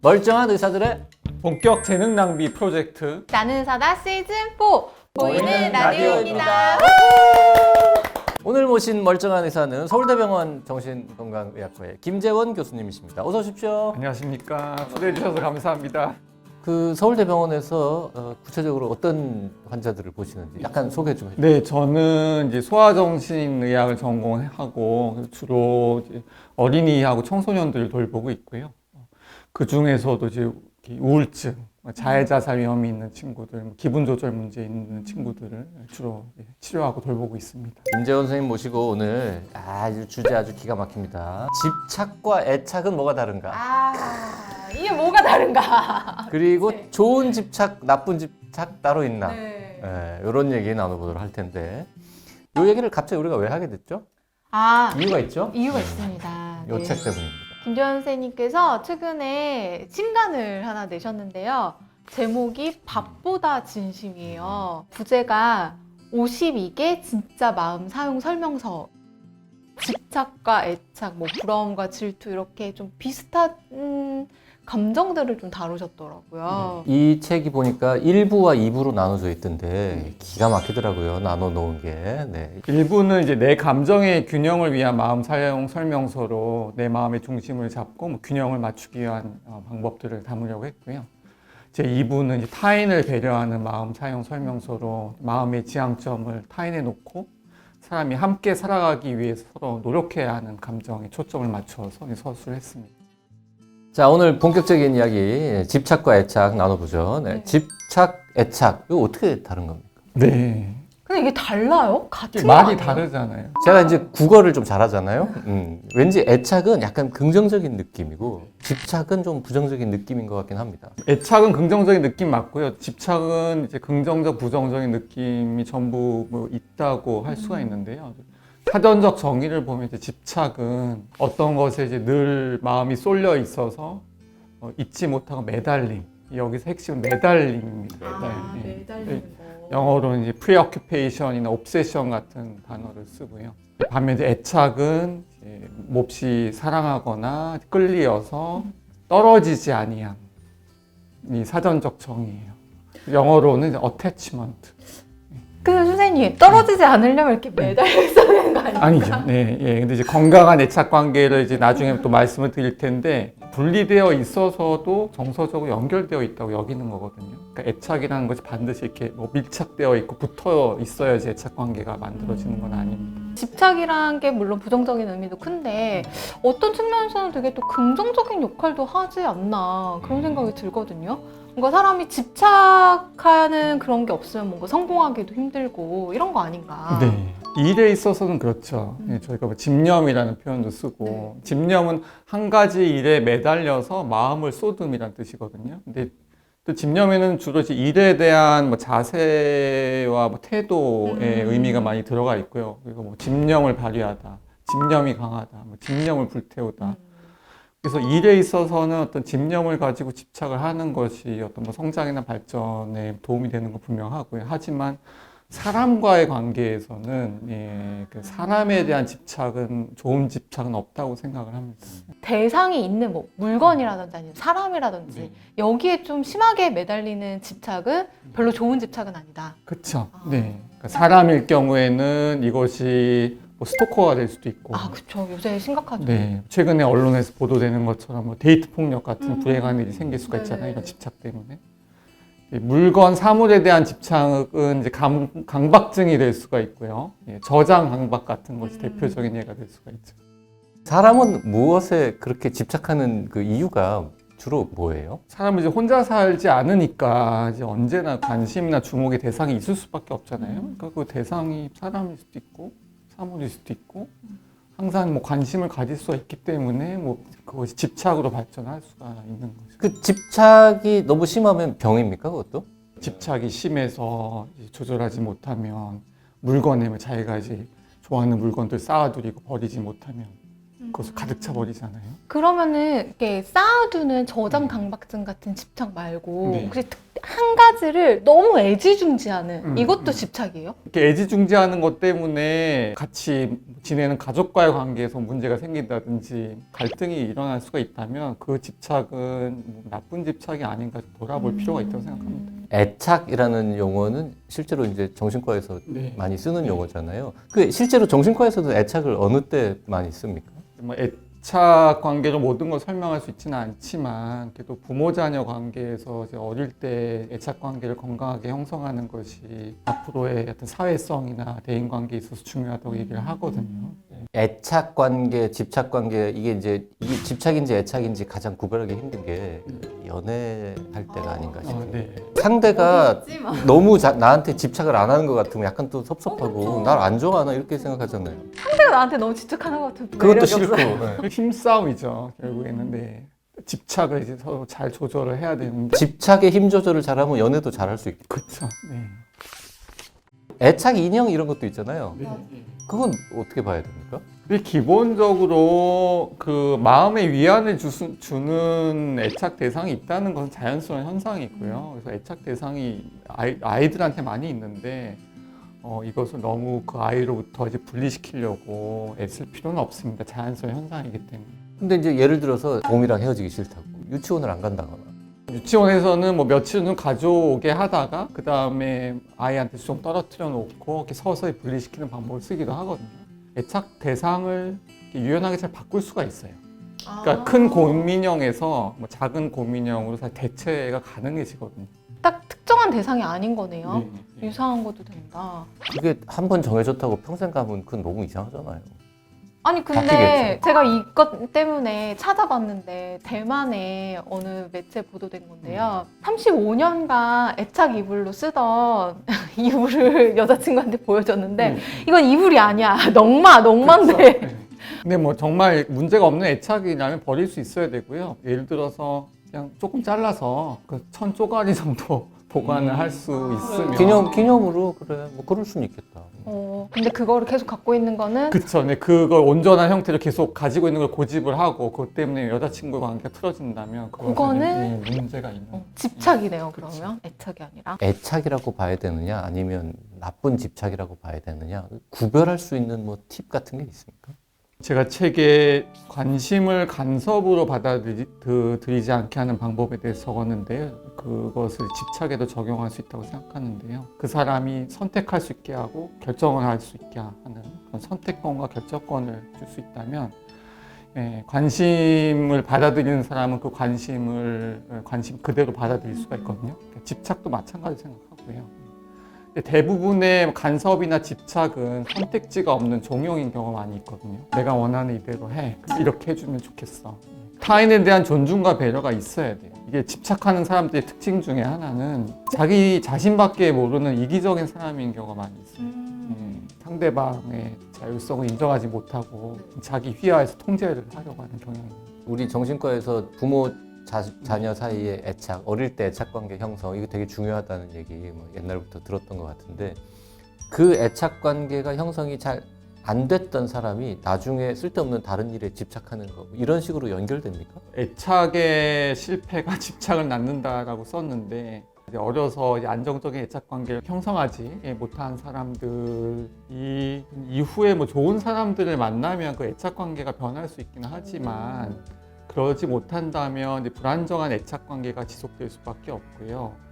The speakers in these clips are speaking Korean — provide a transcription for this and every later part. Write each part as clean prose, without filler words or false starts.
멀쩡한 의사들의 본격 재능 낭비 프로젝트 나는 사다 시즌4 보이는 라디오입니다. 오늘 모신 멀쩡한 의사는 서울대병원 정신건강의학과의 김재원 교수님이십니다. 어서 오십시오. 안녕하십니까. 초대해 주셔서 감사합니다. 그 서울대병원에서 구체적으로 어떤 환자들을 보시는지 약간 소개 좀 해주세요. 네, 저는 이제 소아정신의학을 전공하고 주로 이제 어린이하고 청소년들을 돌보고 있고요. 그 중에서도 이제 우울증, 자해자살 위험이 있는 친구들, 기분 조절 문제 있는 친구들을 주로 치료하고 돌보고 있습니다. 김재원 선생님 모시고 오늘 아주 주제 아주 기가 막힙니다. 집착과 애착은 뭐가 다른가? 이게 뭐가 다른가? 그리고 네. 좋은 집착, 나쁜 집착 따로 있나? 네. 이런 얘기 나눠보도록 할 텐데 이 얘기를 갑자기 우리가 왜 하게 됐죠? 이유가 있죠? 있습니다. 이 책 때문입니다. 김재원 선생님께서 최근에 신간을 하나 내셨는데요. 제목이 밥보다 진심이에요. 부제가 52개 진짜 마음 사용 설명서. 집착과 애착, 부러움과 질투 이렇게 좀 비슷한 감정들을 좀 다루셨더라고요. 이 책이 보니까 1부와 2부로 나눠져 있던데 기가 막히더라고요. 나눠 놓은 게. 네. 일부는 이제 내 감정의 균형을 위한 마음 사용 설명서로 내 마음의 중심을 잡고 균형을 맞추기 위한 방법들을 담으려고 했고요. 제 2부는 이제 타인을 배려하는 마음 사용 설명서로 마음의 지향점을 타인에 놓고 사람이 함께 살아가기 위해서 서로 노력해야 하는 감정에 초점을 맞춰서 서술을 했습니다. 자, 오늘 본격적인 이야기 집착과 애착 나눠보죠. 네. 집착, 애착 이거 어떻게 다른 겁니까? 네. 근데 이게 달라요? 같은 거 말이 아니에요? 다르잖아요. 제가 이제 국어를 좀 잘하잖아요. 왠지 애착은 약간 긍정적인 느낌이고 집착은 좀 부정적인 느낌인 것 같긴 합니다. 애착은 긍정적인 느낌 맞고요. 집착은 이제 긍정적, 부정적인 느낌이 전부 있다고 할 수가 있는데요. 사전적 정의를 보면 이제 집착은 어떤 것에 이제 늘 마음이 쏠려 있어서 잊지 못하고 매달림. 여기서 핵심은 매달림입니다. 매달리는 거. 영어로는 이제 preoccupation이나 obsession 같은 단어를 쓰고요. 반면 이제 애착은 이제 몹시 사랑하거나 끌리어서 떨어지지 아니함. 이 사전적 정의예요. 영어로는 이제 attachment. 근데 선생님 떨어지지 않으려면 이렇게 매달려 있어야 되는 거 아니에요? 아니죠. 네, 예. 근데 이제 건강한 애착 관계를 이제 나중에 또 말씀을 드릴 텐데 분리되어 있어서도 정서적으로 연결되어 있다고 여기는 거거든요. 그러니까 애착이라는 것이 반드시 이렇게 밀착되어 있고 붙어 있어야지 애착 관계가 만들어지는 건 아닙니다. 집착이란 게 물론 부정적인 의미도 큰데 어떤 측면에서는 되게 또 긍정적인 역할도 하지 않나 그런 생각이 들거든요. 뭔가 사람이 집착하는 그런 게 없으면 뭔가 성공하기도 힘들고 이런 거 아닌가. 네. 일에 있어서는 그렇죠. 예, 저희가 집념이라는 표현도 쓰고 집념은 한 가지 일에 매달려서 마음을 쏟음이라는 뜻이거든요. 근데 또 집념에는 주로 이제 일에 대한 자세와 태도의 의미가 많이 들어가 있고요. 그리고 집념을 발휘하다, 집념이 강하다, 집념을 불태우다. 그래서 일에 있어서는 어떤 집념을 가지고 집착을 하는 것이 어떤 성장이나 발전에 도움이 되는 건 분명하고요. 하지만 사람과의 관계에서는 그 사람에 대한 집착은 좋은 집착은 없다고 생각을 합니다. 대상이 있는 물건이라든지 아니면 사람이라든지 여기에 좀 심하게 매달리는 집착은 별로 좋은 집착은 아니다. 그렇죠. 네. 그러니까 사람일 경우에는 이것이 스토커가 될 수도 있고. 그렇죠. 요새 심각하죠. 네. 최근에 언론에서 보도되는 것처럼 데이트 폭력 같은 불행한 일이 생길 수가 있잖아요. 이런 집착 때문에. 물건, 사물에 대한 집착은 이제 강박증이 될 수가 있고요. 저장 강박 같은 것이 대표적인 예가 될 수가 있죠. 사람은 무엇에 그렇게 집착하는 그 이유가 주로 뭐예요? 사람은 이제 혼자 살지 않으니까 이제 언제나 관심이나 주목의 대상이 있을 수밖에 없잖아요. 그러니까 그 대상이 사람일 수도 있고 사물일 수도 있고 항상 관심을 가질 수가 있기 때문에 그것이 집착으로 발전할 수가 있는 거죠. 그 집착이 너무 심하면 병입니까, 그것도? 집착이 심해서 조절하지 못하면 물건에 자기가 이제 좋아하는 물건들 쌓아두리고 버리지 못하면 그것을 가득 차버리잖아요. 그러면은 이렇게 쌓아두는 저장 강박증 같은 집착 말고 네. 혹시 한 가지를 너무 애지중지하는 이것도 집착이에요? 이렇게 애지중지하는 것 때문에 같이 지내는 가족과의 관계에서 문제가 생긴다든지 갈등이 일어날 수가 있다면 그 집착은 뭐 나쁜 집착이 아닌가 돌아볼 필요가 있다고 생각합니다. 애착이라는 용어는 실제로 이제 정신과에서 네. 많이 쓰는 용어잖아요. 그 실제로 정신과에서도 애착을 어느 때 많이 씁니까? 뭐 애착 관계로 모든 걸 설명할 수 있지는 않지만 그래도 부모-자녀 관계에서 이제 어릴 때 애착 관계를 건강하게 형성하는 것이 앞으로의 어떤 사회성이나 대인 관계에 있어서 중요하다고 얘기를 하거든요. 애착 관계, 집착 관계 이게 집착인지 애착인지 가장 구별하기 힘든 게 연애할 때가 아닌가 싶어요. 네. 상대가 너무 나한테 집착을 안 하는 것 같으면 약간 또 섭섭하고 날 안 좋아하나 이렇게 생각하잖아요. 상대가 나한테 너무 집착하는 것 같은 그것도 매력이 싫고. 없어요. 네. 힘싸움이죠 결국에는. 네. 집착을 이제 서로 잘 조절을 해야 되는데. 집착의 힘 조절을 잘하면 연애도 잘할 수 있고. 그렇죠. 네. 애착 인형 이런 것도 있잖아요. 네. 그건 어떻게 봐야 됩니까? 근데 기본적으로 그 마음의 위안을 주는 애착 대상이 있다는 것은 자연스러운 현상이고요. 그래서 애착 대상이 아이들한테 많이 있는데 이것을 너무 그 아이로부터 이제 분리시키려고 애쓸 필요는 없습니다. 자연스러운 현상이기 때문에. 근데 이제 예를 들어서 봄이랑 헤어지기 싫다고 유치원을 안 간다거나. 유치원에서는 뭐 며칠은 가져오게 하다가 그 다음에 아이한테 좀 떨어뜨려 놓고 이렇게 서서히 분리시키는 방법을 쓰기도 하거든요. 애착 대상을 유연하게 잘 바꿀 수가 있어요. 그러니까 큰 곰인형에서 뭐 작은 곰인형으로 잘 대체가 가능해지거든요. 딱 특정한 대상이 아닌 거네요. 네. 유사한 것도 된다. 그게 한 번 정해졌다고 평생 가면 그건 너무 이상하잖아요. 아니 근데 바뀌겠죠. 제가 이것 때문에 찾아봤는데 대만의 어느 매체에 보도된 건데요. 35년간 애착 이불로 쓰던 이불을 여자친구한테 보여줬는데 이건 이불이 아니야. 넉마인데. 네. 근데 뭐 정말 문제가 없는 애착이라면 버릴 수 있어야 되고요. 예를 들어서 그냥 조금 잘라서 그 1000쪼가리 정도 보관을 할 수 있으면 기념으로 그래 뭐 그럴 수는 있겠다. 근데 그거를 계속 갖고 있는 거는 그쵸. 네, 그걸 온전한 형태로 계속 가지고 있는 걸 고집을 하고 그것 때문에 여자친구 관계가 틀어진다면 그거는 문제가 있는 집착이네요. 그러면 애착이 아니라. 애착이라고 봐야 되느냐 아니면 나쁜 집착이라고 봐야 되느냐 구별할 수 있는 뭐 팁 같은 게 있습니까? 제가 책에 관심을 간섭으로 받아들이지 않게 하는 방법에 대해서 적었는데요. 그것을 집착에도 적용할 수 있다고 생각하는데요. 그 사람이 선택할 수 있게 하고 결정을 할 수 있게 하는 그런 선택권과 결정권을 줄 수 있다면 관심을 받아들이는 사람은 그 관심 그대로 받아들일 수가 있거든요. 그러니까 집착도 마찬가지 생각하고요. 대부분의 간섭이나 집착은 선택지가 없는 종용인 경우가 많이 있거든요. 내가 원하는 이대로 해. 이렇게 해주면 좋겠어. 타인에 대한 존중과 배려가 있어야 돼요. 이게 집착하는 사람들의 특징 중에 하나는 자기 자신밖에 모르는 이기적인 사람인 경우가 많이 있어요. 상대방의 자율성을 인정하지 못하고 자기 휘하에서 통제를 하려고 하는 경향이 있어요. 우리 정신과에서 부모 자녀 사이의 애착, 어릴 때 애착 관계 형성 이거 되게 중요하다는 얘기 뭐 옛날부터 들었던 것 같은데 그 애착 관계가 형성이 잘 안 됐던 사람이 나중에 쓸데없는 다른 일에 집착하는 거 이런 식으로 연결됩니까? 애착의 실패가 집착을 낳는다라고 썼는데 이제 어려서 이제 안정적인 애착 관계를 형성하지 못한 사람들이 이후에 뭐 좋은 사람들을 만나면 그 애착 관계가 변할 수 있기는 하지만 그러지 못한다면 이제 불안정한 애착 관계가 지속될 수밖에 없고요.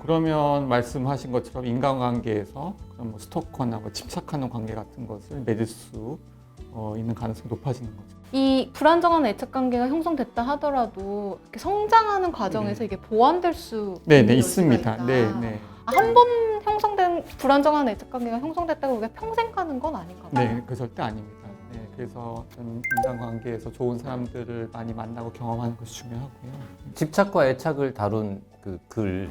그러면 말씀하신 것처럼 인간관계에서 그런 뭐 스토커나 뭐 집착하는 관계 같은 것을 맺을 수 있는 가능성이 높아지는 거죠. 이 불안정한 애착 관계가 형성됐다 하더라도 이렇게 성장하는 과정에서 이게 보완될 수 네, 있는 있습니다. 여지가 네, 있다. 네. 한 번 형성된 불안정한 애착 관계가 형성됐다고 우리가 평생 가는 건 아닌가 봐요. 네, 그 절대 아닙니다. 네, 그래서 인간관계에서 좋은 사람들을 많이 만나고 경험하는 것이 중요하고요. 집착과 애착을 다룬 그 글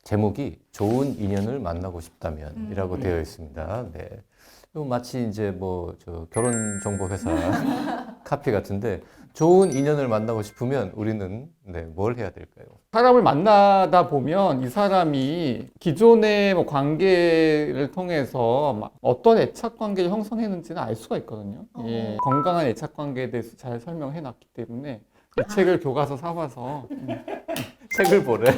제목이 좋은 인연을 만나고 싶다면이라고 되어 있습니다. 네. 이거 마치 이제 뭐 저 결혼 정보 회사 카피 같은데 좋은 인연을 만나고 싶으면 우리는 네, 뭘 해야 될까요? 사람을 만나다 보면 이 사람이 기존의 뭐 관계를 통해서 막 어떤 애착 관계를 형성했는지는 알 수가 있거든요. 예, 건강한 애착 관계에 대해서 잘 설명해 놨기 때문에 이 책을 교과서 사와서 책을 보래.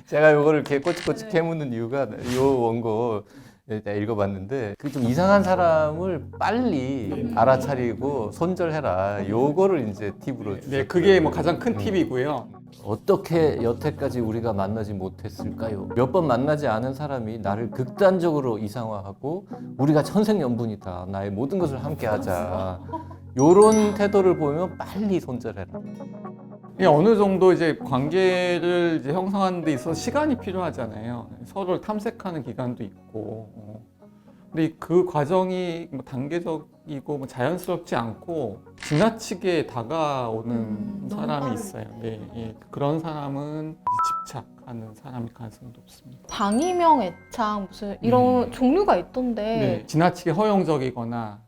제가 이거를 이렇게 꼬치꼬치 캐묻는 이유가 요 원고 일단 읽어봤는데 그 좀 이상한 사람을 빨리 알아차리고 손절해라. 요거를 이제 팁으로 네, 주셨어요. 그게 뭐 가장 큰 팁이고요. 어떻게 여태까지 우리가 만나지 못했을까요? 몇 번 만나지 않은 사람이 나를 극단적으로 이상화하고 우리가 천생연분이다. 나의 모든 것을 함께하자. 요런 태도를 보면 빨리 손절해라. 이게 어느 정도 이제 관계를 이제 형성하는 데 있어서 시간이 필요하잖아요. 서로를 탐색하는 기간도 있고. 근데 그 과정이 뭐 단계적이고 뭐 자연스럽지 않고 지나치게 다가오는 너무 사람이 빠르게. 있어요. 네, 예. 그런 사람은 집착하는 사람일 가능성이 높습니다. 방위명 애착 무슨 이런 종류가 있던데 네, 지나치게 허용적이거나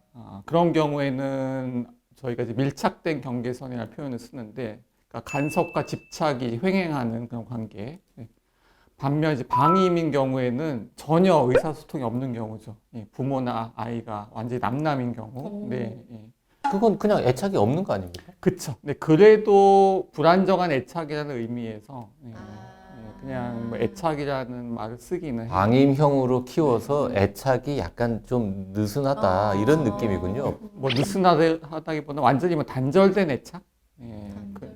그런 경우에는 저희가 이제 밀착된 경계선이라는 표현을 쓰는데 그러니까 간섭과 집착이 횡행하는 그런 관계. 네. 반면 이제 방임인 경우에는 전혀 의사소통이 없는 경우죠. 예, 부모나 아이가 완전히 남남인 경우. 네, 예. 그건 그냥 애착이 없는 거 아닙니까? 그쵸. 네, 그래도 불안정한 애착이라는 의미에서 그냥 뭐 애착이라는 말을 쓰기는 해요. 방임형으로 키워서 애착이 약간 좀 느슨하다 이런 느낌이군요. 뭐 느슨하다기보다 완전히 뭐 단절된 애착? 예,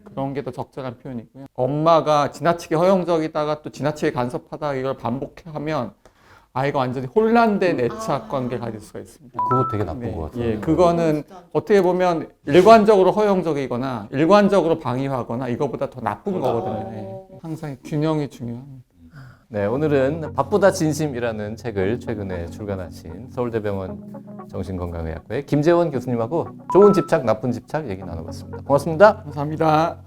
그런 게 더 적절한 표현이고요. 엄마가 지나치게 허용적이다가 또 지나치게 간섭하다 이걸 반복하면 아이가 완전히 혼란된 애착 관계를 가질 수가 있습니다. 그거 되게 나쁜 네, 것 같아요. 예, 그거는 어떻게 보면 일관적으로 허용적이거나 일관적으로 방위하거나 이거보다 더 나쁜 거거든요. 예. 항상 균형이 중요합니다. 네, 오늘은 바쁘다 진심이라는 책을 최근에 출간하신 서울대병원 정신건강의학과의 김재원 교수님하고 좋은 집착, 나쁜 집착 얘기 나눠봤습니다. 고맙습니다. 감사합니다.